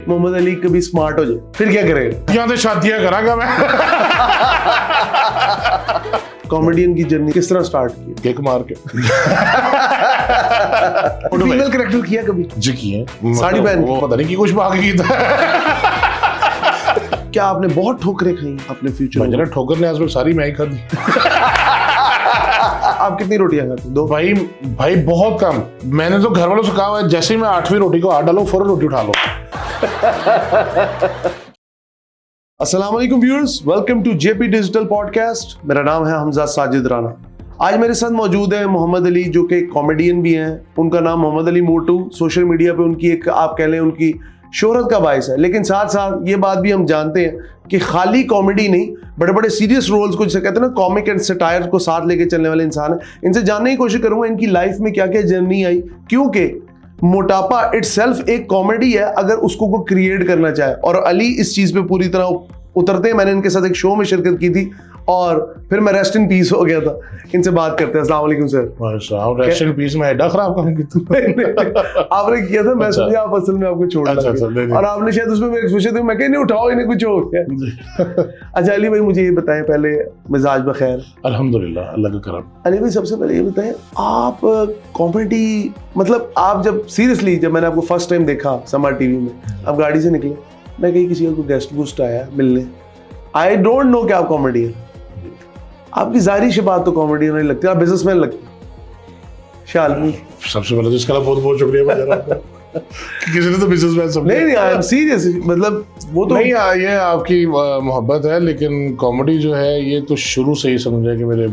मोहम्मद अली कभी स्मार्ट हो जाए फिर क्या करेगा? यहाँ तो शादियां करांगा मैं। कॉमेडियन की जर्नी किस तरह स्टार्ट की? किक मार के। फीमेल कैरेक्टर किया कभी? जी किए, साड़ी पहन वो पता नहीं कि कुछ भाग गई था। क्या आपने बहुत ठोकरें खाई अपने फ्यूचर में? जरा ठोकर ने आज सारी मैं ही खा दी। आप कितनी रोटियां खाते? 2? भाई बहुत कम। मैंने तो घर वालों से कहा हुआ है जैसे ही मैं 8वीं रोटी को हाथ डालो फौरन रोटी उठा लो। अस्सलाम वालेकुम viewers, welcome to JP digital podcast. मेरा नाम है हमजा साजिद राना। आज मेरे साथ मौजूद है मोहम्मद अली, जो कि कॉमेडियन भी हैं। उनका नाम मोहम्मद अली मोटू, सोशल मीडिया पे उनकी एक आप कह लें उनकी शोहरत का बायस है। लेकिन साथ साथ ये बात भी हम जानते हैं कि खाली कॉमेडी नहीं, बड़े बड़े सीरियस रोल्स को जिसे कहते हैं ना, कॉमिक एंड सटायर को साथ लेके चलने वाले इंसान है। इनसे जानने की कोशिश करूंगा इनकी लाइफ में क्या क्या जर्नी आई, क्योंकि मोटापा इटसेल्फ एक कॉमेडी है अगर उसको कोई क्रिएट करना चाहे, और अली इस चीज पे पूरी तरह उतरते हैं। मैंने इनके साथ एक शो में शिरकत की थी और फिर मैं रेस्ट इन पीस हो गया था। इनसे बात करते हैं। अस्सलाम वालेकुम सर। रेस्ट इन पीस में एडा खराब काम आपने किया था, मैं समझा आप असल में आपको छोड़ अच्छा, और आपने शायद उसमें मेरे सोचे थे, मैं कहीं नहीं उठाओ इन्हें कुछ हो गया। अच्छा अली भाई, मुझे ये बताएं पहले, मिजाज बखैर? अल्हम्दुलिल्लाह, अल्लाह का करम। अली भाई सबसे पहले ये बताएं, आप कॉमेडी मतलब आप जब सीरियसली जब मैंने आपको फर्स्ट टाइम देखा समर टीवी में, आप गाड़ी से निकले, मैं कहीं किसी को गेस्ट गुस्ट आया मिलने, आई डोंट नो कि आप कॉमेडी है। आपकी जाहिर सी बात तो कॉमेडियन नहीं लगती, आप बिजनेसमैन लगते। शालमी सबसे पहले तो इसका बहुत बहुत शुक्रिया भाई आपका। किसी ने तो बिजनेसमैन समझा। नहीं आई एम सीरियस, मतलब वो तो नहीं, ये आपकी मोहब्बत है, लेकिन कॉमेडी जो है ये तो शुरू से ही समझे कि मेरे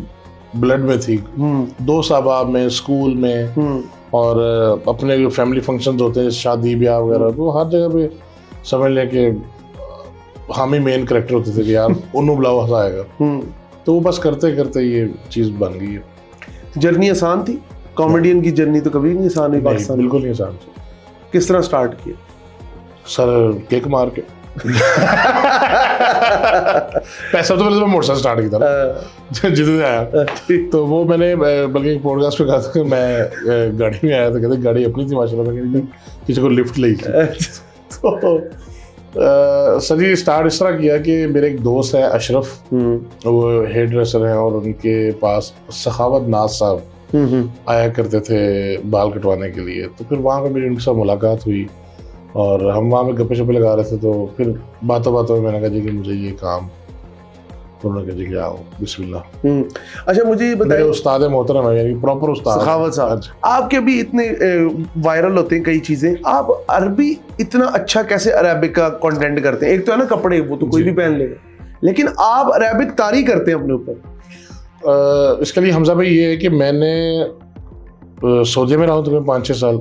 ब्लड में थी। दोस्त अहबाब में, स्कूल में, और अपने जो फैमिली फंक्शंस होते हैं, शादी ब्याह वगैरह, तो हर जगह पे समझ लें कि हम ही मेन कैरेक्टर होते थे कि यार उन्होंने बुलाओ हंसा आएगा। तो वो बस करते करते ये चीज़ बन गई है। जर्नी आसान थी? कॉमेडियन की जर्नी तो कभी नहीं आसान हुई पाकिस्तान? बिल्कुल नहीं आसान थी। किस तरह स्टार्ट किया? सर किक मार के। पैसा तो पहले मैं मोटरसाइकिल स्टार्ट किया था जितने आया, तो वो मैंने बल्कि एक पॉडकास्ट पे कहा था कि मैं गाड़ी में आया था, कहते गाड़ी अपनी थी माशाल्लाह, किसी को लिफ्ट ली थी। तो सर जी स्टार्ट इस तरह किया कि मेरे एक दोस्त है अशरफ, वो हेयर ड्रेसर हैं, और उनके पास सखावत नाज साहब आया करते थे बाल कटवाने के लिए। तो फिर वहाँ पे मेरी उनके साथ मुलाकात हुई और हम वहाँ पे गप्पे शप्पे लगा रहे थे। तो फिर बातों बातों में मैंने कहा जी कि मुझे ये काम, तो उन्होंने कहा जी कि आओ बिस्मिल्लाह। अच्छा मुझे ये बताइए, उस्ताद मोहतरम है, यानी प्रॉपर उस्ताद सखावत साहब, आपके भी इतने वायरल होते हैं कई चीजें, आप अरबी इतना अच्छा कैसे अरेबिक का कंटेंट करते हैं? एक तो है ना कपड़े, वो तो कोई भी पहन लेगा, लेकिन आप अरेबिक तारी करते हैं अपने ऊपर। इसके लिए हमजा भाई ये है कि मैंने सऊदी में रहा हूँ तो मैं 5-6 साल,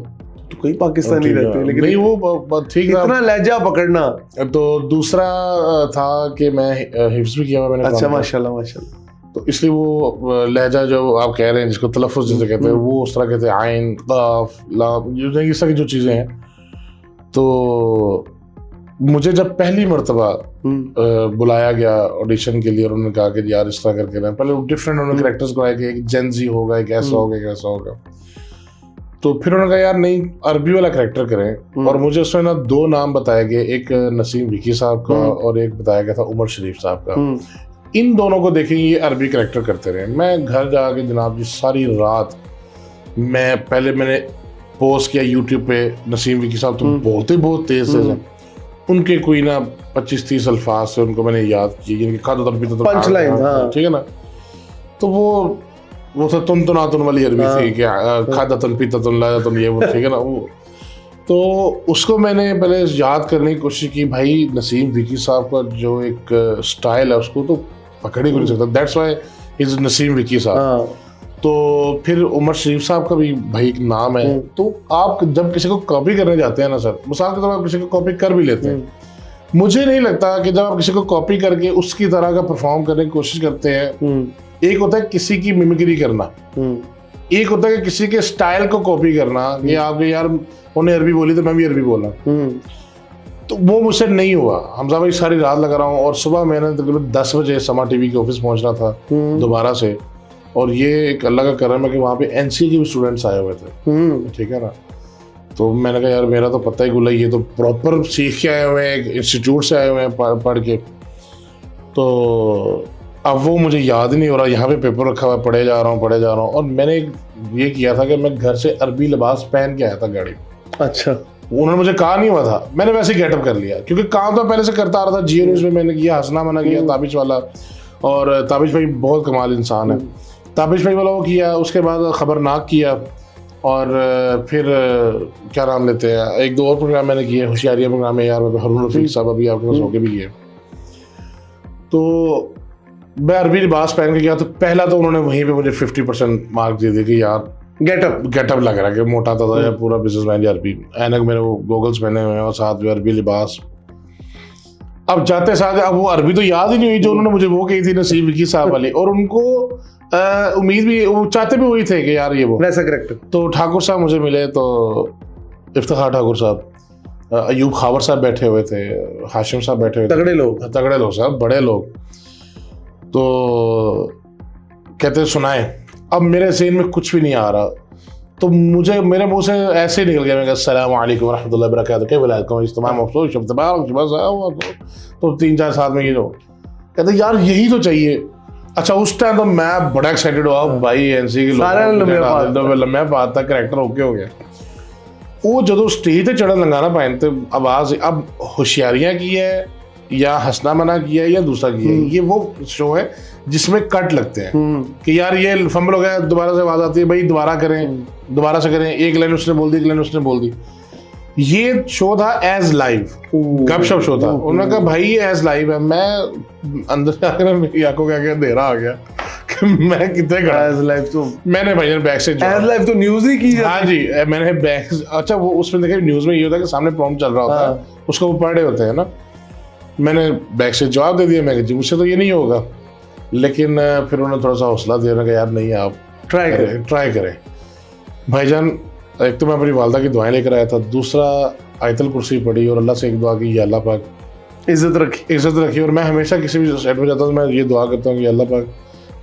तो कोई पाकिस्तानी रहते हैं, लेकिन नहीं वो ठीक है, इतना लहजा पकड़ना। तो दूसरा था कि मैं हिफ्ज़ भी किया हुआ मैंने। अच्छा माशाल्लाह माशाल्लाह। तो इसलिए वो लहजा जो आप कह रहे हैं जिसको तलफ़ुज़ जिसे कहते हैं, वो उस तरह कहते हैं, आइन काफ लाम, इस तरह की जो चीज़ें हैं। तो मुझे जब पहली मरतबा बुलाया गया ऑडिशन के लिए और उन्होंने कहा कि यार इस तरह करके ना, पहले डिफरेंट उन्होंने कैरेक्टर्स को आया कि एक जेंजी होगा, एक ऐसा होगा, एक ऐसा होगा। तो फिर उन्होंने कहा यार नहीं, अरबी वाला कैरेक्टर करें, और मुझे उसमें ना 2 नाम बताए गए, एक नसीम विकी साहब का और एक बताया गया था उमर शरीफ साहब का। इन दोनों को देखें ये अरबी कैरेक्टर करते रहे। मैं घर जाके जनाब जी सारी रात मैंने पोस्ट किया यूट्यूब पे, नसीम विकी साहब तो बोलते ही बहुत तेज थे, उनके कोई ना 25-30 अल्फाज से उनको मैंने याद किए, जिनके खाता पीता पंच लाइन, ठीक है ना। तो वो था तुम तो ना तुम वाली अरबी थी कि खादा तुम पीता तुम लाया तुम, ये वो ठीक है ना वो। तो उसको मैंने पहले याद करने की कोशिश की। भाई नसीम विकी साहब का जो एक स्टाइल है उसको तो पकड़ ही नहीं सकता, that's why is Naseem Vicky साहब। तो फिर उमर शरीफ साहब का भी भाई एक नाम है। तो आप जब किसी को कॉपी करने जाते हैं ना सर, मिसाल के तौर पर आप किसी को कॉपी कर भी लेते हैं, मुझे नहीं लगता कि जब आप किसी को कॉपी करके उसकी तरह का परफॉर्म करने की कोशिश करते हैं, एक होता है किसी की मिमिक्री करना, एक होता है कि किसी के स्टाइल को कॉपी करना, कि आप यार उन्हें अरबी बोली तो मैं भी अरबी बोला, तो वो मुझसे नहीं हुआ। हमजा भाई सारी रात लगा रहा हूँ, और सुबह मैंने तकरीबन 10 बजे समा टीवी के ऑफिस पहुंचना था दोबारा से, और ये एक अल्लाह का करम है कि वहाँ पे एनसीए के भी स्टूडेंट्स आए हुए थे, ठीक है ना। तो मैंने कहा यार मेरा तो पता ही गुल्ला, ये तो प्रॉपर सीख के आए हुए हैं, एक इंस्टीट्यूट से आए हुए हैं पढ़ के। तो अब वो मुझे याद ही नहीं हो रहा, यहाँ पे पेपर रखा हुआ है, पढ़े जा रहा हूँ। और मैंने ये किया था कि मैं घर से अरबी लिबास पहन के आया था गाड़ी। अच्छा। उन्होंने मुझे कहा नहीं हुआ था, मैंने वैसे ही गेटअप कर लिया, क्योंकि काम तो पहले से करता आ रहा था। जियो न्यूज़ में मैंने किया, हंसना मना किया, ताबिश वाला, और ताबिश भाई बहुत कमाल इंसान है। ताबिश भाई वाला वो किया, उसके बाद खबरनाक किया, और फिर क्या नाम लेते हैं, एक दो और प्रोग्राम मैंने किए, होशियारियाँ प्रोग्राम है यार, हारून रफीक साहब अभी आपके पास होके भी किए। तो मैं अरबी लिबास पहन के गया, तो पहला तो उन्होंने वहीं पे मुझे 50% मार्क दे दिए कि यार गेटअप लग रहा है कि मोटा था या पूरा बिजनेसमैन, अरबी ऐनक मेरे वो गोगल्स पहने हुए हैं और साथ में अरबी लिबास। अब जाते साथ अब वो अरबी तो याद ही नहीं हुई जो उन्होंने मुझे वो कही थी, नसीब विकी साहब वाली, और उनको उम्मीद भी, वो चाहते भी वही थे कि यार ये वो वैसा करेक्टर। तो ठाकुर साहब मुझे मिले, तो इफ्तिखार ठाकुर साहब, अयूब खावर साहब बैठे हुए थे, हाशिम साहब बैठे हुए थे, तगड़े लोग साहब, बड़े लोग। तो कहते सुनाए, अब मेरे ज़हन में कुछ भी नहीं आ रहा, तो मुझे मेरे मुंह से ऐसे ही निकल गया, मैं अस्सलाम वालेकुम रहमतुल्लाहि व बरकातहू, के वलायकुम इस्तेमाल अफसोस शब्द तो 3-4 साल में ये जो कहते यार यही तो चाहिए। अच्छा उस टाइम तो मैं बड़ा एक्साइटेड हुआ भाई, एनसी के लम्बे पात तक करैक्टर ओके हो गया। वो जो स्टेज पे चढ़न लगा ना पाइन, तो आवाज अब होशियारियां की है या हंसना मना किया है या दूसरा किया है, ये वो शो है जिसमें कट लगते हैं कि यार ये फंबल हो गया, दोबारा से आवाज आती है, भाई दोबारा करें, दोबारा से करें, एक लाइन उसने बोल दी, एक लाइन उसने बोल दी। ये शो था एज लाइव, गपशप शो था। उन्होंने कहा भाई ये एज लाइव है। मैं अंदर से आकर मेरी आंखों के आगे अंधेरा आ गया कि मैं कितने खड़ा। एज लाइव तो मैंने भाई बैक से एज लाइव तो न्यूज़ ही की जाती। हाँ जी, मैंने बैक, अच्छा वो उसमें देखा न्यूज़ में ये होता है कि सामने प्रॉम्प्ट चल रहा होता है, उसको वो पढ़ रहे होते हैं ना। मैंने बैक से जवाब दे दिया, मैं जी मुझसे तो ये नहीं होगा, लेकिन फिर उन्होंने थोड़ा सा हौसला दिया, कि यार नहीं आप ट्राई करें भाईजान। एक तो मैं अपनी वालदा की दुआएं लेकर आया था, दूसरा आयतल कुर्सी पढ़ी और अल्लाह से एक दुआ की, अल्लाह पाक इज्जत रखी। और मैं हमेशा किसी भी सेट में जाता हूँ, मैं ये दुआ करता हूँ कि अल्लाह पाक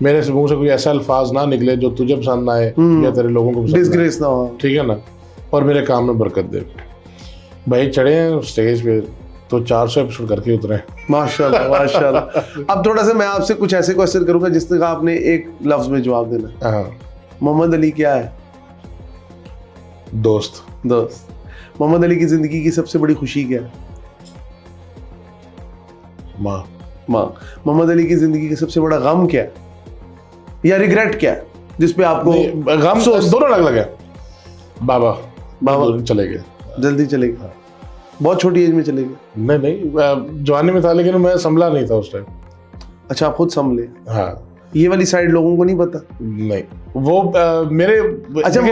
मेरे मुंह से कोई ऐसा अल्फाज ना निकले जो तुझे पसंद ना आए या तेरे लोगों को डिसग्रेस ना हो, ठीक है ना, और मेरे काम में बरकत दे। भाई चढ़े हैं स्टेज पे तो 400 एपिसोड करके उतरे, माशाल्लाह माशाल्लाह। अब थोड़ा सा मैं आपसे कुछ ऐसे क्वेश्चन करूंगा जिसका आपने एक लफ्ज में जवाब देना। हाँ, मोहम्मद अली क्या है? दोस्त। मोहम्मद अली की जिंदगी की सबसे बड़ी खुशी क्या है? माँ। मोहम्मद अली की जिंदगी का सबसे बड़ा गम क्या है या रिग्रेट क्या है जिसपे आपको गम? दोनों अलग है। बाबा चले गए, जल्दी चले गए, बहुत छोटी एज में चले गए। नहीं जवानी में था, लेकिन मैं संभला नहीं था उस टाइम। अच्छा, आप खुद संभले? हाँ। ये वाली साइड लोगों को नहीं पता। नहीं वो मेरे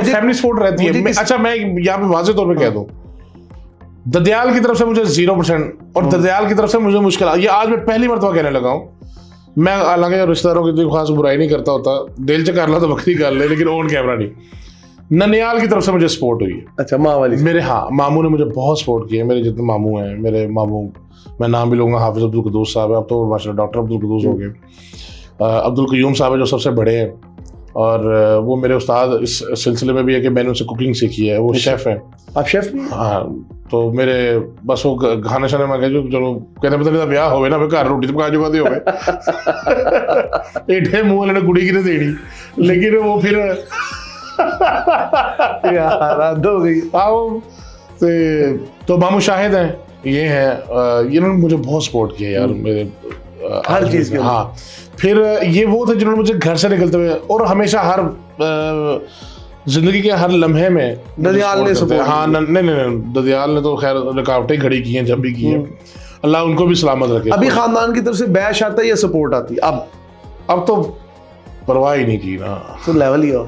फैमिली सपोर्ट रहती है। अच्छा मैं यहाँ पे वाज़ेह तौर पे कह दूं, ददयाल की तरफ से मुझे 0% और ददयाल की तरफ से मुझे मुश्किल, ये आज मैं पहली मरतबा कहने लगा हूँ। मैं हालांकि रिश्तेदारों की खास बुराई नहीं करता होता, दिल से कर ला तो बकरी कर ले, लेकिन ऑन कैमरा नहीं। ननियाल की तरफ से मुझे सपोर्ट हुई है। अच्छा, माँ वाली मेरे, हाँ, मामू ने मुझे बहुत सपोर्ट किया। मेरे जितने मामू हैं, मेरे मामू, मैं नाम भी लूँगा, हाफिज अब्दुल कुद्दूस साहब है, अब तो माशाल्लाह डॉक्टर अब्दुल कुद्दूस हो गए। अब्दुल क़य्यूम साहब है जो सबसे बड़े हैं, और वो मेरे उस्ताद इस सिलसिले में भी है कि मैंने उनसे कुकिंग सीखी है, वो शेफ़ है। आप शेफ़ भी? हाँ, तो मेरे बस वो खाने शाने में जो चलो कहते पता नहीं ब्याह हो ना, मैं घर रोटी तो पका चुका हो एठे मुँह वाले ने कुड़ी की नहीं देनी, लेकिन वो फिर यार हो गई। आओ तो मामू शाहिद हैं, ये हैं, इन्होंने मुझे बहुत सपोर्ट किया यार मेरे हर चीज़ के। हाँ, फिर ये वो थे जिन्होंने मुझे घर से निकलते हुए और हमेशा हर जिंदगी के हर लम्हे में ददयाल ने सपोर्ट। हाँ, नहीं ददयाल ने तो खैर रुकावटें खड़ी की हैं जब भी की हैं, अल्लाह उनको भी सलामत रखे। अभी खानदान की तरफ से बैश आता है या सपोर्ट आती है? अब तो परवाह ही नहीं की ना, तो लेवल ही हो।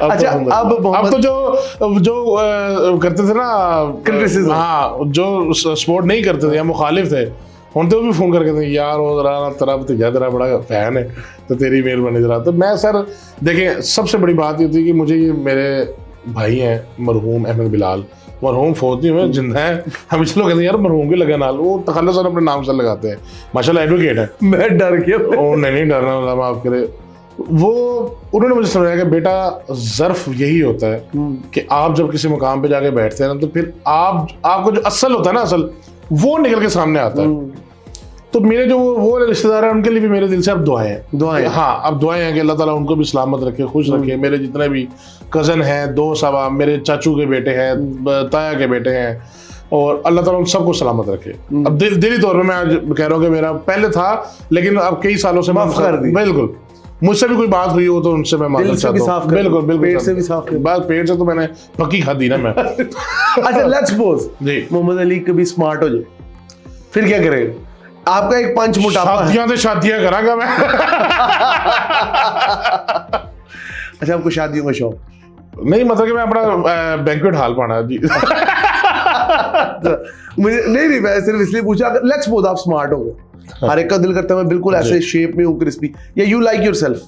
अच्छा, अब तो जो करते थे ना क्रिटिसिज्म, हाँ, जो सपोर्ट नहीं करते थे या मुखालिफ थे, उन तो भी फोन करके थे यार वो तेरा भतीजा तेरा बड़ा फैन है, तो तेरी मेहरबानी जरा। तो मैं सर देखें, सबसे बड़ी बात ये थी कि मुझे ये मेरे भाई हैं मरहूम अहमद बिलाल, मरहूम फौत नहीं हुए, जिंदा है। हमेशा लोग कहते हैं यार मरहूम के लगा नाल, वो तखल्लुस सर अपने नाम से लगाते हैं, माशाल्लाह एडवोकेट है। मैं डर गया। ओ नहीं डरना, माफ करे, वो उन्होंने मुझे समझाया कि बेटा ज़र्फ यही होता है कि आप जब किसी मुकाम पे जाके बैठते हैं ना तो फिर आपको जो असल होता है ना, असल वो निकल के सामने आता है। तो मेरे जो वो रिश्तेदार हैं उनके लिए भी मेरे दिल से अब दुआएं हैं। हाँ, अब दुआएं हैं कि अल्लाह ताला उनको भी सलामत रखे, खुश रखे। मेरे जितने भी कज़न हैं, दोस्त साहब, मेरे चाचू के बेटे हैं, ताया के बेटे हैं, और अल्लाह ताला उन सबको सलामत रखे। अब दिली तौर पे मैं आज कह रहा हूँ कि मेरा पहले था, लेकिन अब कई सालों से माफ कर दी। बिल्कुल, मुझसे भी कोई बात हुई हो तो उनसे मैं माफी चाहता हूँ। बिल्कुल बिल्कुल, पेट से भी साफ कर। बात पेट से तो मैंने पक्की खाधी ना मैं। अच्छा, लेट्स सपोज जी मोहम्मद अली कभी स्मार्ट हो जाए, फिर क्या करेगा? आपका एक पंच मोटापा है। शादियां तो शादियां करांगा मैं। अच्छा, आपको शादियों का शौक नहीं, मतलब कि मैं अपना बैंक्वेट हॉल पाना जी। मुझे नहीं, मैं सिर्फ इसलिए पूछा, लेट्स सपोज आप स्मार्ट हो गए, हर एक का दिल करता है मैं बिल्कुल ऐसे शेप में हूँ, क्रिस्पी, या यू लाइक योरसेल्फ?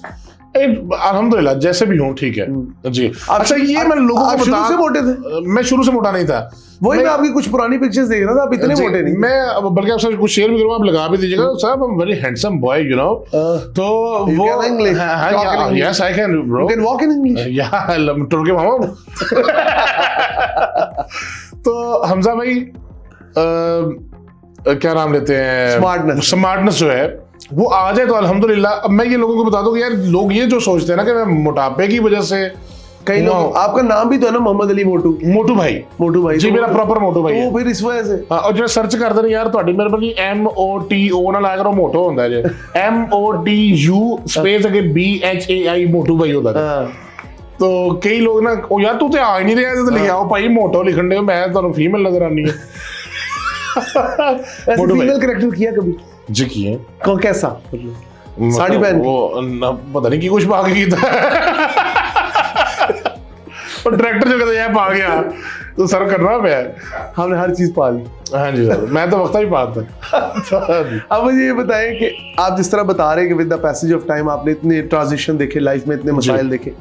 अल्हम्दुलिल्लाह जैसे भी हूँ ठीक है जी। अच्छा, ये मैं लोगों को शुरू से मोटे थे? मैं शुरू से मोटा नहीं था। वही मैं आपकी कुछ पुरानी पिक्चर्स देख रहा था, आप इतने मोटे नहीं। मैं बल्कि आपसे कुछ शेयर भी करूँगा, आप लगा भी दीजिएगा। साहब, I'm very handsome boy, you know। तो वो yes I can bro, you can walk in English, yeah, तुर्की मामा। तो हमजा भाई क्या नाम लेते हैं, स्मार्टनेस जो है वो आ जाए तो अल्हम्दुलिल्लाह। अब मैं ये लोगों को बता दूं कि यार लोग ये जो सोचते हैं ना कि मैं मोटापे की वजह से, कई लोग, आपका नाम भी तो है ना मोहम्मद अली मोटू। मोटू भाई जी, मेरा प्रॉपर मोटू भाई है। वो फिर इस वजह से और जो सर्च करते हैं यार, ਤੁਹਾਡੀ ਮਿਹਰਬਾਨੀ MOTO ਨਾ ਲਾਇਆ ਕਰੋ, ਮੋਟੋ ਹੁੰਦਾ ਜੇ। MOTU स्पेस अगे BHAI मोटू भाई होता है। तो कई लोग ना, ओ यार तू तो आ ही नहीं रहा, तो लिख आओ भाई मोटो लिखण दे, मैं ਤੁਹਾਨੂੰ फीमेल नजर आनी है। मोटू फीमेल कैरेक्टर किया कभी? जी किए। कौन, कैसा? साड़ी पहन वो पता नहीं की कुछ पा के कीता, और डायरेक्टर जो कहता है पा गया तो सर करना पे, हमने हर चीज पा ली। हाँ जी सर, मैं तो वक्त ही पाता। अब मुझे ये बताएं कि आप जिस तरह बता रहे हैं कि with the passage of time आपने इतने ट्रांजिशन देखे लाइफ में, इतने मसाइल देखे,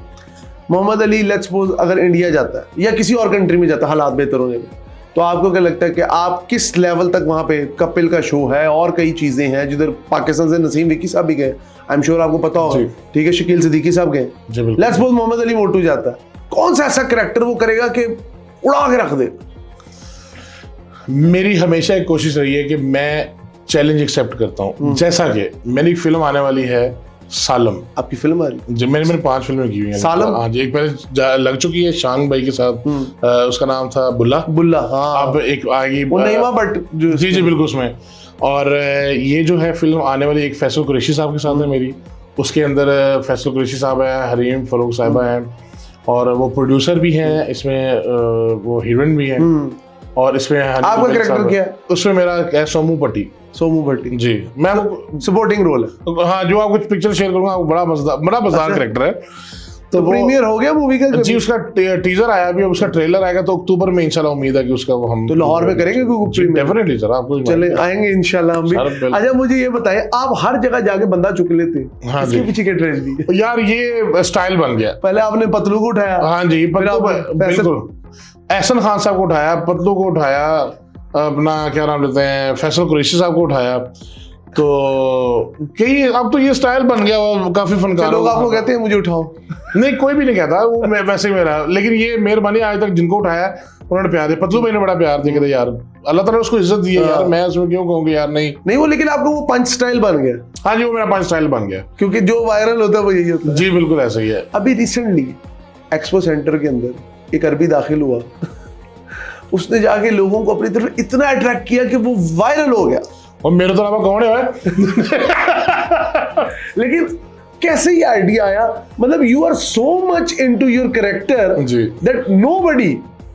मोहम्मद अली लेट्स सपोज अगर इंडिया जाता है या किसी और कंट्री में जाता है हालात बेहतर होने में, तो आपको क्या लगता है कि आप किस लेवल तक वहां पे, कपिल का शो है और कई चीजें हैं, जिधर पाकिस्तान से नसीम विकी साहब भी गए, आई एम श्योर आपको पता होगा, ठीक है, शकील सिद्दीकी साहब गए, लेट्स सपोज मोहम्मद अली मोटू जाता है, कौन सा ऐसा कैरेक्टर वो करेगा कि उड़ा के रख दे? मेरी हमेशा एक कोशिश रही है कि मैं चैलेंज एक्सेप्ट करता हूँ। जैसा कि मेरी फिल्म आने वाली है सालम। आपकी फिल्म आ रही? मैंने 5 फिल्में की हुई हैं सालम। हाँ जी, एक पहले लग चुकी है शांग भाई के साथ, उसका नाम था बुल्ला। हाँ, अब एक आएगी बट जी बिल्कुल उसमें। और ये जो है फिल्म आने वाली, एक फैसल कुरैशी साहब के साथ है मेरी, उसके अंदर फैसल कुरैशी साहब है, हरीम फरूक साहिबा है, और वो प्रोड्यूसर भी हैं इसमें, वो हीरोइन भी हैं, और इसमें आपका कैरेक्टर क्या है? उसमें मेरा है सोमू भट्टी जी, मैं सपोर्टिंग रोल है। हाँ, जो आपको पिक्चर शेयर करूंगा, बड़ा मजेदार कैरेक्टर है। तो प्रीमियर हो गया मूवी का जी, उसका टीजर आया अभी, उसका ट्रेलर आएगा तो अक्टूबर में इंशाल्लाह, उम्मीद है कि उसका वो हम तो लाहौर में करेंगे डेफिनेटली सर, आपको चले आएंगे इंशाल्लाह हम भी। अच्छा, मुझे ये बताएं, आप हर जगह जाके बंदा चुक लेते हैं, हाँ इसके पीछे क्या ट्रेजेडी? यार ये स्टाइल बन गया। पहले आपने पतलू को उठाया, हाँ जी, बिल्कुल एहसन खान साहब को उठाया, पतलू को उठाया, अपना क्या नाम लेते हैं, फैसल कुरैशी साहब को उठाया, तो कई अब तो ये स्टाइल बन गया, काफी फनकार लोग आपको कहते हैं मुझे उठाओ। नहीं, कोई भी नहीं कहता, वो वैसे ही मेरा, लेकिन ये मेहरबानी आज तक जिनको उठाया उन्होंने प्यार दिया। पतलू भाई ने बड़ा प्यार दिया, यार अल्लाह ताला उसको इज्जत दी है यार, मैं उसमें क्यों कहूँगा यार, नहीं वो, लेकिन आपको वो पंच स्टाइल बन गया। हाँ जी, वो मेरा पंच स्टाइल बन गया, क्योंकि जो वायरल होता है वो यही होता है। जी बिल्कुल ऐसा ही है। अभी रिसेंटली एक्सपो सेंटर के अंदर एक अरबी दाखिल हुआ, उसने जाके लोगों को अपनी तरफ इतना अट्रैक्ट किया कि वो वायरल हो गया। और मेरे तो अलावा कौन है? लेकिन कैसे ये आइडिया आया? मतलब you are so much into your character that nobody,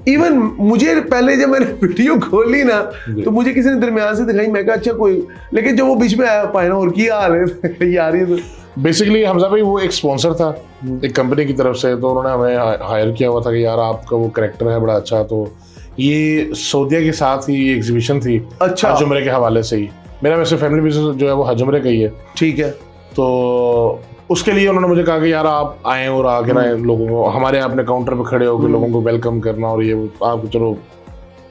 even मुझे पहले जब मैंने वीडियो खोली ना तो मुझे किसी ने दरमियान से दिखाई, मैं कहा अच्छा कोई, लेकिन जब वो बीच में आया, पाया और क्या हाल है यार, ये तो बेसिकली हमजा भाई वो एक स्पॉन्सर था एक कंपनी की तरफ से, तो उन्होंने हमें हायर किया हुआ था कि यार आपका वो कैरेक्टर है बड़ा अच्छा। तो ये सऊदीया के साथ ही एग्जीबिशन थी, अच्छा, हज उम्रे के हवाले से ही। मेरा वैसे फैमिली बिजनेस जो है वो हज उम्रे का ही है, ठीक है। तो उसके लिए उन्होंने मुझे कहा कि यार आप आए और आके ना लोगों को हमारे अपने काउंटर पे खड़े होकर लोगों को वेलकम करना, और ये आपको चलो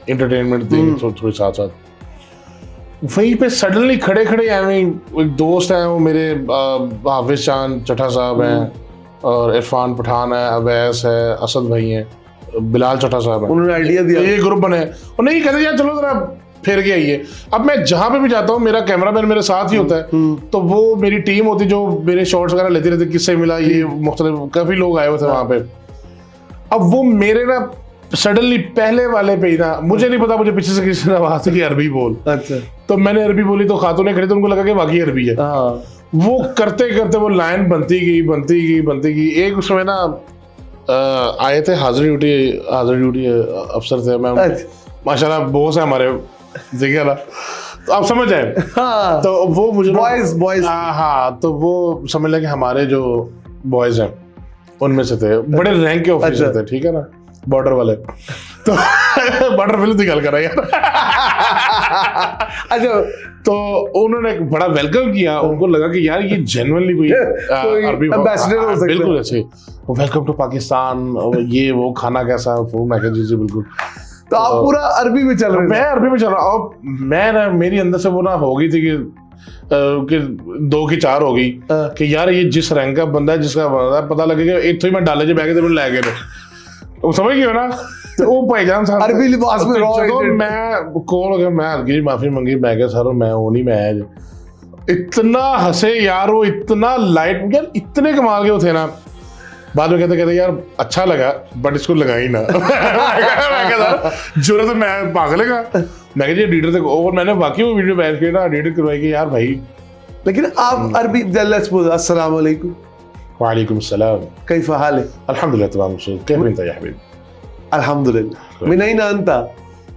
एंटरटेनमेंट देंगे थोड़ी साथ साथ। वहीं पे सडनली खड़े खड़े एक दोस्त है, वो मेरे हाफिज चांद चट्टा साहब हैं, और इरफान पठान है, अवैस है, असद भाई हैं, बिलाल चट्टा साहब हैं, उन्होंने आइडिया दिया, ये ग्रुप बने और नहीं कहते यार चलो जरा फिर के आइए। अब मैं जहाँ पे भी जाता हूँ मेरा कैमरामैन मेरे साथ ही होता है, तो वो मेरी टीम होती जो मेरे शॉट्स वगैरह लेती रहती, किससे मिला ये मुख्तलिफ, काफी लोग आए हुए थे वहाँ पे। अब वो मेरे ना सडनली पहले वाले पे ही ना, मुझे नहीं पता, मुझे पीछे से किसी ने आवाज की अरबी बोल, अच्छा, तो मैंने अरबी बोली तो खातून खड़ी, तो उनको लगा कि वाकई अरबी है। वो करते करते वो लाइन बनती गई। एक उसमें ना आए थे हाजिर ड्यूटी अफसर थे, मैं माशाल्लाह बॉस है हमारे, ठीक है ना, तो आप समझ आए। हाँ, तो वो मुझे बॉयज हाँ, तो वो समझ लें कि हमारे जो बॉयज हैं उनमें से थे, बड़े रैंक के ऑफिसर थे, ठीक है ना, बॉर्डर वाले, तो बॉर्डर फिल्म निकाल कर यार। अच्छा, तो उन्होंने बड़ा वेलकम किया, उनको लगा कि यार ये जेन्युइनली कोई अरबी एम्बेसडर हो सकता है, बिल्कुल अच्छे, वेलकम टू पाकिस्तान, ये वो खाना कैसा, फूड मैं जी बिल्कुल। तो आप पूरा अरबी में चल रहे? मैं अरबी में चल रहा हूँ, मैं ना मेरी अंदर से वो ना हो गई थी कि 2 की 4 हो गई कि यार ये जिस रैंक का बंदा है, जिसका बंदा है, पता लगेगा एक तो ही मैं डाले जो बैग ते लै गए, वो समझ गए ना, तो वो भाईजान साहब अरबी लिबास में तो मैं कॉल हो गया, मैं हल्की माफी मंगी, मैं क्या सर मैं वो नहीं, मैं इतना हंसे यार, वो इतना लाइट, यार इतने कमाल के वो थे ना। बाद में कहते यार अच्छा लगा बट इसको लगा ही ना। मैं कहता जरूरत है, मैं पागलेगा, मैं कह एडिटर तक, और मैंने वाकई वो वीडियो बैठ के ना एडिट करवाई कि यार भाई। लेकिन आप अरबी अस्सलाम वालेकुम। वालेकुम सलाम, कैफ हाल है? अल्हम्दुलिल्लाह तमाम मबसूत, कैफ अंत या हबीब? अल्हम्दुलिल्लाह। मिन अइन अंता?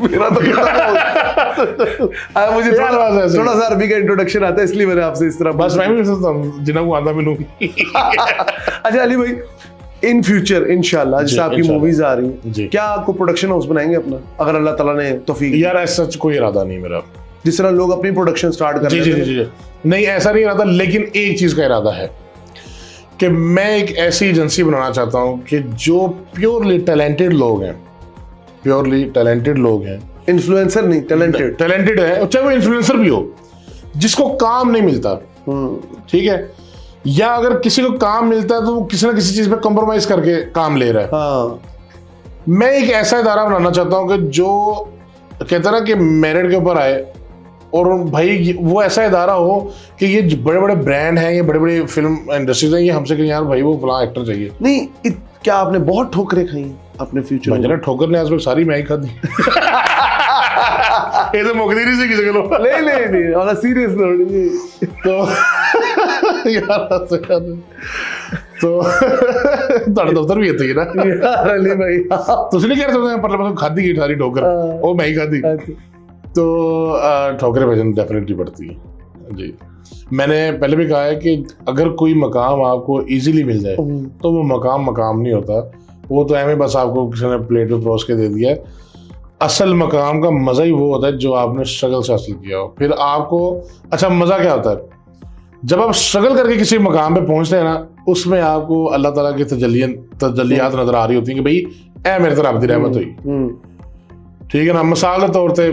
मेरा तो मुझे थोड़ा सा अरबी का इंट्रोडक्शन आता है, इसलिए मैंने आपसे इस तरह, बस मैं भी जिन्हें को आता मिलूं। अच्छा अली भाई, इन फ्यूचर इंशाल्लाह जैसे आपकी मूवीज आ रही हैं, क्या आपको प्रोडक्शन हाउस बनाएंगे अपना, अगर अल्लाह ताला ने तौफीक? यार ऐसा कोई इरादा नहीं मेरा, जिस तरह लोग अपनी प्रोडक्शन स्टार्ट कर रहे हैं। जी, नहीं ऐसा नहीं इरादा, लेकिन एक चीज का इरादा है कि मैं एक ऐसी एजेंसी बनाना चाहता हूं कि जो प्योरली टैलेंटेड लोग हैं, इन्फ्लुएंसर नहीं, टैलेंटेड है, चाहे वो इन्फ्लुएंसर भी हो, जिसको काम नहीं मिलता, ठीक है, या अगर किसी को काम मिलता है तो वो किसी ना किसी चीज पे कॉम्प्रोमाइज करके काम ले रहा है। हाँ। मैं एक ऐसा इदारा बनाना चाहता हूं कि जो कहता ना कि मेरिट के ऊपर आए, और भाई वो ऐसा इदारा हो कि ये बड़े बड़े ब्रांड हैं, ये बड़े बड़े फिल्म इंडस्ट्रीज हैं, ये हमसे कहें यार भाई वो फलां एक्टर चाहिए। नहीं, क्या आपने बहुत ठोकरें खाई अपने फ्यूचर में? ठोकर ने आज तक सारी मैं ही खाधी। ये तो मुकदी नहीं सी किसी को। नहीं वाला सीरियस थोड़ी। तो यार तो ਤੁਹਾਡਾ ਦਫ਼ਤਰ ਵੀ ਇੱਥੇ ਹੀ ਨਾ यार अली भाई, ਤੁਸੀਂ नहीं कह रहे मतलब खाधी की सारी ठोकर, वो मैं ही खाधी, तो ठोकरें वजन डेफिनेटली पड़ती है जी। मैंने पहले भी कहा है कि अगर कोई मकाम आपको इजीली मिल जाए तो वो मकाम नहीं होता, वो तो ऐਵੇਂ बस आपको किसी ने प्लेट पे परोस के दे दिया है। असल मकाम का मज़ा ही वो होता है जो आपने स्ट्रगल से हासिल किया हो। फिर आपको अच्छा मज़ा क्या होता है, जब आप स्ट्रगल करके किसी मकाम पे पहुंचते हैं ना, उसमें आपको अल्लाह ताला की तजल्लियात नजर आ रही होती है कि भाई ए मेरे तरफ दी रहमत हुई, ठीक है ना। मिसाल के तौर पर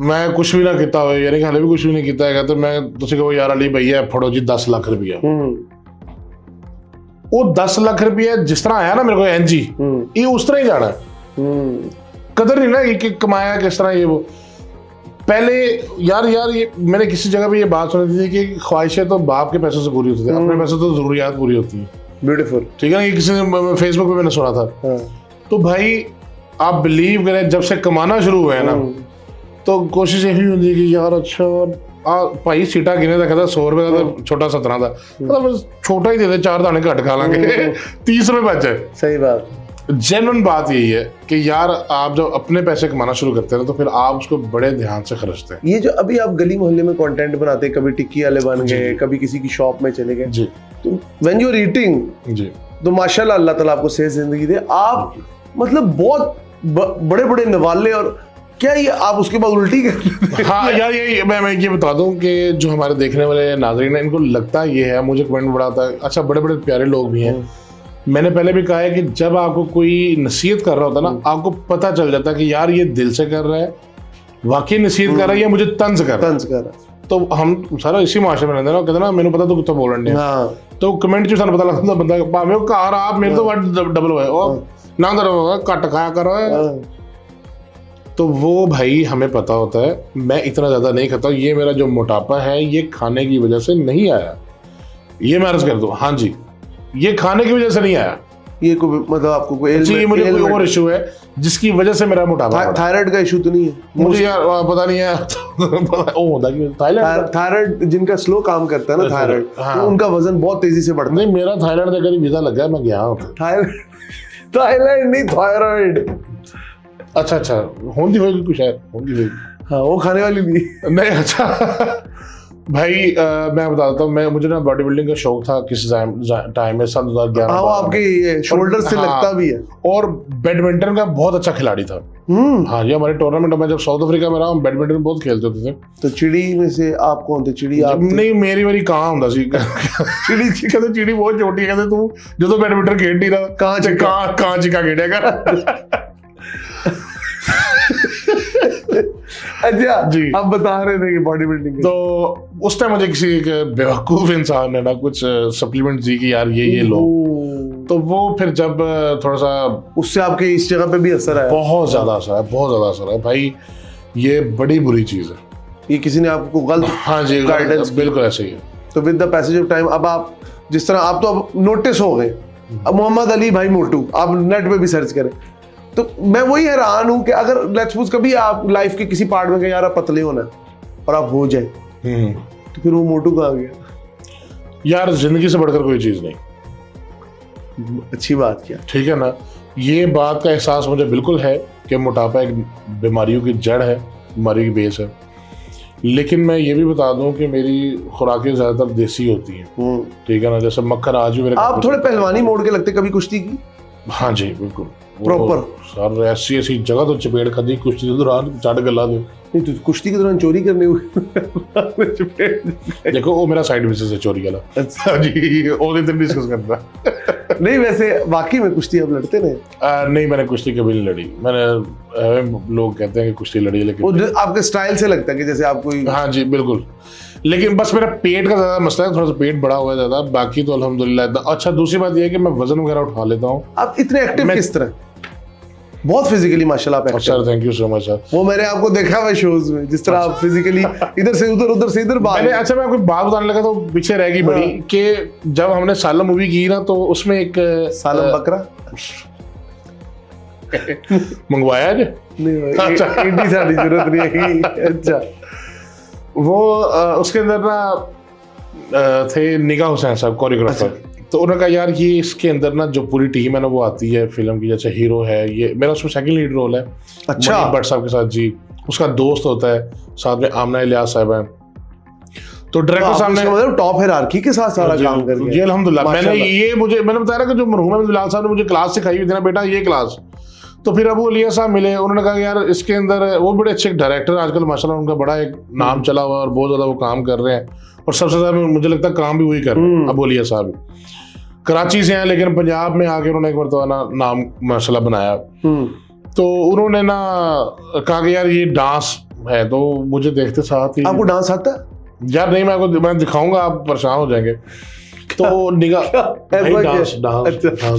मैं कुछ भी ना किया हो, यानी कि हाले भी कुछ भी नहीं किया है, तो मैं तुझे कहो यार अली भैया फड़ो जी 10 लाख रुपया, वो 10 लाख रुपया जिस तरह आया ना मेरे को एनजी, ये उस तरह ही जाना है। कदर नहीं ना कि कमाया किस तरह, ये वो पहले यार ये मैंने किसी जगह पे ये बात सुनी थी कि ख्वाहिशें तो बाप के पैसों से पूरी होती थी, अपने पैसों तो जरूरियात पूरी होती है। ब्यूटीफुल, ठीक है ना, ये किसी ने फेसबुक पे मैंने सुना था। तो भाई आप बिलीव करें, जब से कमाना शुरू हुआ है ना, तो कोशिश यही होती है कि यार अच्छा भाई सीटा गिने था, कहता 100 रुपए का था, छोटा 17 था, मतलब छोटा ही दे दे, 4 दाने घट खा लेंगे, 30 रुपए बच जाए। सही बात, जेन्युइन बात यही है कि यार आप जब अपने पैसे कमाना शुरू करते हैं तो फिर आप उसको बड़े ध्यान से खर्चते हैं। ये जो अभी आप गली मोहल्ले में कंटेंट बनाते हैं, कभी टिक्की वाले बन गए, कभी किसी की शॉप में चले गए, तो व्हेन यू आर ईटिंग जी, तो माशाल्लाह अल्लाह ताला आपको सेहत जिंदगी दे, आप मतलब बहुत बड़े बड़े नवाले और क्या ये आप उसके बाद उल्टी कर हाँ यार, ये मैं ये बता दूं कि जो हमारे देखने वाले नाज़रीन हैं, इनको लगता ये है, मुझे कमेंट बड़ा आता है, अच्छा बड़े बड़े प्यारे लोग भी हैं। मैंने पहले भी कहा है कि जब आपको कोई नसीहत कर रहा होता है ना, आपको पता चल जाता है कि यार ये दिल से कर रहा है, वाकई नसीहत कर रहा है, या मुझे तंज कर रहा है। तो हम सारा इसी माशरे में रहते हैं ना, कहते ना मैंने पता तो कितना बोल रहे हैं, तो कमेंट च पता लगता बंदा भावे घर आप मेरे तो डबल हुए ना कट खाया करो। तो वो भाई हमें पता होता है, मैं इतना ज्यादा नहीं खाता हूँ, ये मेरा जो मोटापा है ये खाने की वजह से नहीं आया, ये मैं अर्ज कर दूं। हाँ जी, ये खाने की वजह से नहीं आया, ये कोई मतलब आपको कोई मुझे कोई और इशू है जिसकी वजह से मेरा मोटापा। थायराइड का इशू तो नहीं है मुझे यार, पता नहीं है थायराइड जिनका स्लो काम करता है ना थायराइड, हाँ। तो उनका वजन बहुत तेजी से बढ़ता है। नहीं, मेरा थायराइड का कहीं वीजा लगा है, मैं गया हूँ। थायराइड नहीं, थायराइड। अच्छा होंगी होगी कुछ है, होंगी होगी। हाँ, वो खाने वाली नहीं। अच्छा भाई मैं बता देता हूँ, मुझे ना बॉडी बिल्डिंग का शौक था किसी टाइम में, सन 2011। हाँ, वो आपके शोल्डर से लगता भी है। और बैडमिंटन का बहुत अच्छा खिलाड़ी था। हाँ जी, हमारे टूर्नामेंट में जब साउथ अफ्रीका में रहा, हम बैडमिंटन बहुत खेलते होते थे। तो चिड़ी में से आप कौन थे? चिड़ी आप नहीं, मेरी वाली कहाँ होता सी चिड़ी कहते चिड़ी बहुत छोटी है, कहते तू जो तो बैडमिंटन खेल नहीं रहा, कहाँ चिका खेलिया कर। अच्छा जी, आप बता रहे थे कि बॉडी बिल्डिंग। तो उस टाइम मुझे किसी एक बेवकूफ इंसान ने ना कुछ सप्लीमेंट दी कि यार ये लो, तो वो फिर जब थोड़ा सा उससे आपके इस जगह पे भी असर आया? बहुत ज्यादा असर है भाई, ये बड़ी बुरी चीज है। ये किसी ने आपको गलत, हाँ जी, गाइडेंस बिल्कुल ऐसे ही है। तो with the passage of time अब आप जिस तरह आप तो अब नोटिस हो गए, अब मोहम्मद अली भाई मोटू आप नेट पे भी सर्च करें, तो मैं वही हैरान हूं कि अगर लेट्स सपोज कभी आप लाइफ के किसी पार्ट में कहीं यार आप पतले होना और आप हो जाए, तो फिर वो मोटू कहाँ गया? यार जिंदगी से बढ़कर कोई चीज नहीं। अच्छी बात किया, ठीक है ना। ये बात का एहसास मुझे बिल्कुल है कि मोटापा एक बीमारियों की जड़ है, बीमारियों की बेस है, लेकिन मैं ये भी बता दूं कि मेरी खुराकें ज्यादातर देसी होती हैं। ठीक है ना, जैसे मक्खन आज भी मेरे। आप थोड़े पहलवानी मोड़ के लगते, कभी कुश्ती की? हाँ जी बिल्कुल, प्रॉपर सर ऐसी जगह तो चपेट खादी कुश्ती के दौरान, चढ़ गला दे। नहीं तो कुश्ती के दौरान चोरी करने हुए देखो वो मेरा साइड बिजनेस है, चोरी वाला। अच्छा जी, और दिन डिस्कस करना। नहीं वैसे वाकई में कुश्ती आप लड़ते नहीं? नहीं, मैंने कुश्ती कभी नहीं लड़ी। मैंने लोग कहते हैं कि कुश्ती लड़ी है, लेकिन आपके स्टाइल से लगता है कि जैसे आप कोई। हाँ जी बिल्कुल, लेकिन बस मेरा पेट का ज्यादा मसला है, थोड़ा सा पेट बड़ा हुआ है ज्यादा, बाकी तो अल्हम्दुलिल्लाह। अच्छा दूसरी बात यह है कि मैं वजन वगैरह उठा लेता हूँ। आप इतने एक्टिव किस तरह? बहुत फिजिकली माशाल्लाह आप active. Sir thank you so much sir. वो मैंने आपको देखा हुआ शोज में, जिस तरह आप फिजिकली इधर से उधर, उधर से इधर बात। अच्छा मैं आपको बात बताने लगा तो पीछे रह गई बड़ी, कि जब हमने सालम मूवी की ना, तो उसमें एक सालम बकरा मंगवाया है। नहीं इतनी सारी जरूरत नहीं है। अच्छा, वो उसके अंदर ना थे निगाह हुसैन साहब कोरियोग्राफर। तो उन्होंने कहा यार ये इसके अंदर ना जो पूरी टीम है ना वो आती है फिल्म की, जैसे हीरो है ये, मेरा उसमें सेकंड लीड रोल है। अच्छा, भट्ट साहब के साथ जी, उसका दोस्त होता है, साथ में आमना इलियास साहब हैं। तो डायरेक्टर सामने मतलब टॉप हायरार्की के साथ सारा काम कर रहे हैं। जी अल्हम्दुलिल्लाह। मैंने बताया ना कि जो मरहूम अहमद बिलाल साहब ने मुझे क्लास सिखाई हुई थी ना बेटा, ये क्लास। तो फिर अब वो इलियास साहब मिले, उन्होंने कहा यार इसके अंदर, वो बड़े अच्छे डायरेक्टर आजकल माशाल्लाह, उनका बड़ा एक नाम चला हुआ और बहुत ज्यादा वो काम कर रहे हैं, और सबसे ज्यादा मुझे लगता है काम भी वही कर रहे हैं। अब इलियास साहब कराची से हैं, लेकिन पंजाब में आके उन्होंने एक बार ना नाम माशाल्लाह बनाया। तो उन्होंने ना कहा कि यार ये डांस है, तो मुझे देखते साथ ही। आपको डांस आता है? यार नहीं, मैं दिखाऊंगा, आप परेशान हो जाएंगे। तो निगाह डांस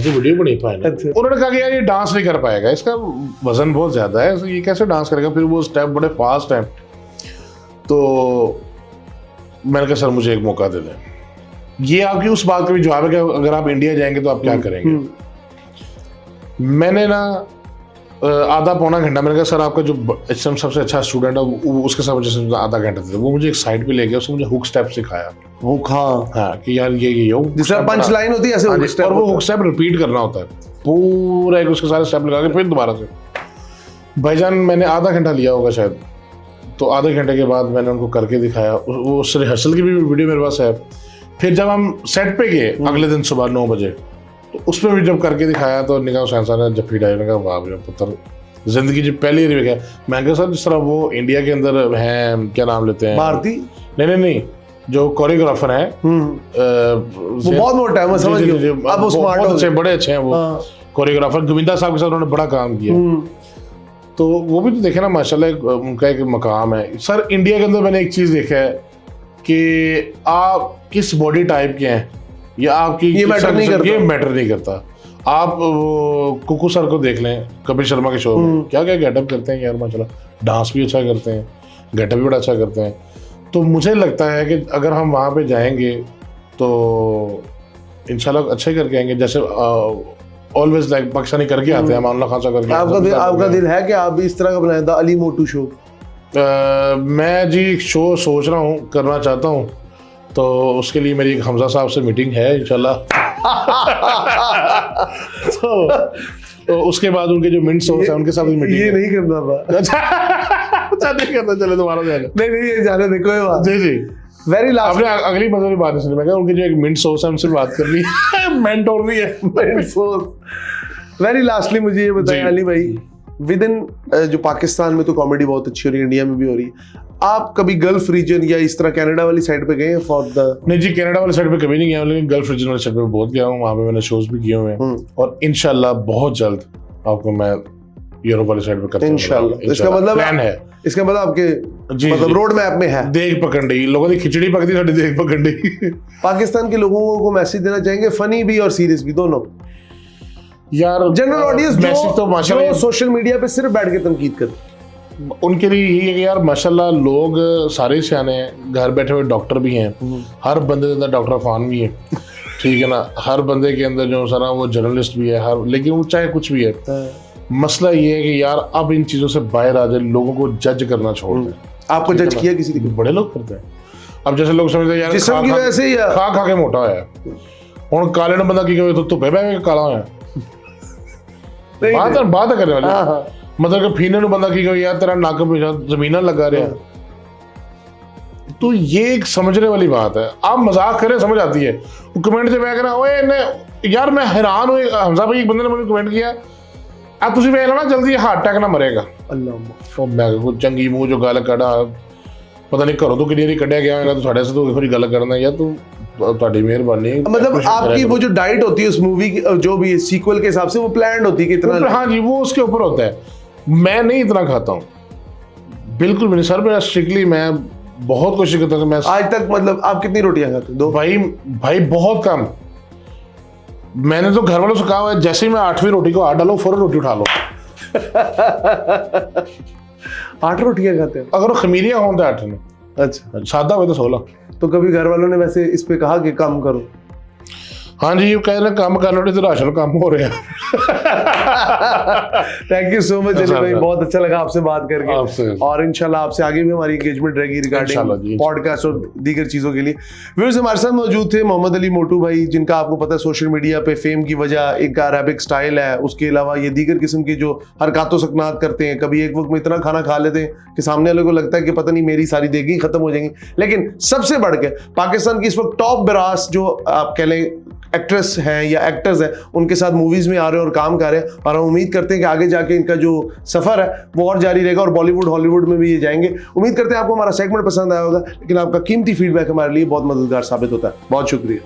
की वीडियो बनी पाए। उन्होंने कहा कि यार ये डांस नहीं कर पाएगा, इसका वजन बहुत ज्यादा है, ये कैसे डांस करेगा, फिर वो स्टेप बड़े फास्ट हैं। तो मैंने कहा सर मुझे एक मौका दे दें। ये आपकी उस बात का भी जवाब है कि अगर आप इंडिया जाएंगे तो आप क्या करेंगे। मैंने ना आधा पौना घंटा, मैंने कहा सर आपका जो इस समय सबसे अच्छा स्टूडेंट है उसके साथ मुझे आधा घंटा दे। वो मुझे एक साइड पे ले गया, उसने मुझे हुक स्टेप सिखाया। हुक, हाँ कि यार ये हो जिसका पंच लाइन होती है ऐसे हुक स्टेप, और वो हुक स्टेप रिपीट करना होता है पूरा, एक उसके सारे स्टेप लगा के फिर दोबारा से। भाईजान मैंने आधा घंटा लिया होगा शायद, तो आधे घंटे के बाद मैंने उनको करके दिखाया। वो उस रिहर्सल की भी वीडियो मेरे पास है। फिर जब हम सेट पे गए अगले दिन सुबह 9 बजे, तो उसमें भी जब करके दिखाया तो निगाह हुसैन साहब ने जब फीड आई, वाह पुत्र जिंदगी जी पहली बार देखा। मैं कहा सर जिस तरह वो इंडिया के अंदर हैं, क्या नाम लेते हैं, भारती, नहीं, जो कोरियोग्राफर हैं, वो बहुत मोटा है, मैं समझ गया। अब वो स्मार्ट हो गए, बड़े अच्छे हैं वो कोरियोग्राफर। गोविंदा साहब के साथ उन्होंने बड़ा काम किया। तो वो भी तो देखे ना माशाल्लाह, उनका एक मकाम है। सर इंडिया के अंदर मैंने एक चीज देखा है कि आप किस बॉडी टाइप के हैं या आपकी ये मैटर नहीं करता। आप कुकू सर को देख लें कपिल शर्मा के शो में, क्या क्या गेटअप करते हैं यार माशाल्लाह, डांस भी अच्छा करते हैं, गेटअप भी बड़ा अच्छा करते हैं। तो मुझे लगता है कि अगर हम वहाँ पे जाएंगे तो इंशाल्लाह अच्छा ही करके आएंगे, जैसे ऑलवेज लाइक पाकिस्तानी करके आते हैं, मामला खासा करके। आपका दिल है कि आप भी इस तरह का बनाए द अली मोटू शो? मैं जी एक शो सोच रहा हूँ, करना चाहता हूँ, तो उसके लिए मेरी हमजा साहब से मीटिंग है इंशाल्लाह। तो उसके बाद उनके जो मिंट सोर्स है उनके साथ मीटिंग। ये नहीं करना था। अच्छा नहीं करना, चले तुम्हारा ध्यान। नहीं ये जाने दे, कोई बात। जी वेरी लास्ट, आपने अगली मजे की बात नहीं सुनी। मैं कहा उनके जो एक मिंट सोर्स है उनसे बात करनी है। मेंटोर नहीं है, मिंट सोर्स। वेरी लास्टली मुझे ये बताएं अली भाई, विद इन जो पाकिस्तान में तो कॉमेडी बहुत अच्छी हो रही है, इंडिया में भी हो रही है, आप कभी गल्फ रीजन या इस तरह कनाडा वाली साइड पे गए हैं फॉर द? नहीं जी, कनाडा वाली साइड पे कभी नहीं गया, लेकिन गल्फ रीजन वाली साइड पे बहुत गया हूँ। वहाँ पे मैंने शोज भी किए हुए हैं और इंशाल्लाह बहुत जल्द आपको मैं यूरोप वाली साइड पे करता हूँ इंशाल्लाह। इसका मतलब प्लान है, इसका मतलब आपके मतलब रोड मैप में है। देख पकड़ी लोगों की खिचड़ी पकड़ी, साड़ी देख पकड़ी। पाकिस्तान के लोगों को मैसेज देना चाहेंगे, फनी भी और सीरियस भी दोनों यार? जनरल ऑडियंस मैसेज तो माशाल्लाह सोशल मीडिया पे सिर्फ बैठ के तनकीद कर, उनके लिए यही है कि यार माशाल्लाह लोग सारे सियाने हैं, घर बैठे हुए डॉक्टर भी हैं, हर बंदे के अंदर डॉक्टर फान भी है, ठीक है ना, हर बंदे के अंदर जो सारा वो जर्नलिस्ट भी है, हर, लेकिन वो चाहे कुछ भी है, मसला ये है कि यार अब इन चीजों से बाहर आ जाए, लोगों को जज करना छोड़ दें। आपको जज किया किसी ने? बड़े लोग करते हैं। अब जैसे लोग समझते हैं यार जिस्म की वजह से ही खा के मोटा होया, हुण काले ने बंदा की कहे तो धुप्पे बह के काला होया, बात करने वाली। मतलब कि फीने नु बंदा की कहे यार तेरा नक पे जमीन लगा रहा, तो ये एक समझने वाली बात है। आप मजाक करें समझ आती है, वो कमेंट से मैं कह रहा ओए यार मैं हैरान हुई। हमजा भाई एक बंदे ने मुझे कमेंट किया, आ तुसी वेख लेना जल्दी हार्ट अटैक ना मरेगा। अल्लाह, तो मैं को चंगी मूंह जो गल कड़ा, पता नहीं घरों तो किन्नी कढ़िया गया होगा, तो साढ़े से तो एक गल करना या तू ਤੁਹਾਡੀ ਮਿਹਰਬਾਨੀ। मतलब आपकी वो जो डाइट होती है उस मूवी की, जो भी सीक्वल के हिसाब से वो प्लान्ड होती है कि इतना? हाँ जी, वो उसके ऊपर होता है। मैं नहीं इतना खाता हूँ, बिल्कुल भी नहीं सर। मैं स्ट्रिक्टली मैं बहुत कोशिश करता हूँ। मैं आज तक मतलब आप कितनी रोटियां खाते हो? 2? भाई बहुत कम। मैंने तो घर वालों से कहा है जैसे ही मैं 8वीं रोटी को हाथ डालो फौरन रोटी उठा लो। 8 रोटियां खाते हैं? अगर वो खमीरियां हों तो 8 ने, अच्छा सादा हो तो 16। तो कभी घर वालों ने वैसे इस पे कहा कि काम करो? हाँ जी, वो कह रहे काम कर लो, तो राशन कम हो रहे हैं। Thank you so much Ali भाई, बहुत अच्छा लगा आपसे बात करके, और इंशाल्लाह आपसे आगे भी हमारी एंगेजमेंट रहेगी रिगार्डिंग पॉडकास्ट और दीगर चीजों के लिए। व्यूअर्स, हमारे साथ मौजूद थे मोहम्मद अली मोटू भाई, जिनका आपको पता है सोशल मीडिया पे फेम की वजह एक अरेबिक स्टाइल है, उसके अलावा ये दीगर किस्म की जो हरकतों सकनात करते हैं। कभी एक वक्त में इतना खाना खा लेते हैं कि सामने वाले को लगता है कि पता नहीं मेरी सारी देगी खत्म हो जाएंगी। लेकिन सबसे बढ़ के पाकिस्तान की इस वक्त टॉप ब्रास जो आप कह लें एक्ट्रेस हैं या एक्टर्स हैं, उनके साथ मूवीज में आ रहे हैं और काम कर रहे हैं, और हम उम्मीद करते हैं कि आगे जाके इनका जो सफर है वो और जारी रहेगा और बॉलीवुड हॉलीवुड में भी ये जाएंगे। उम्मीद करते हैं आपको हमारा सेगमेंट पसंद आया होगा, लेकिन आपका कीमती फीडबैक हमारे लिए बहुत मददगार साबित होता है। बहुत शुक्रिया।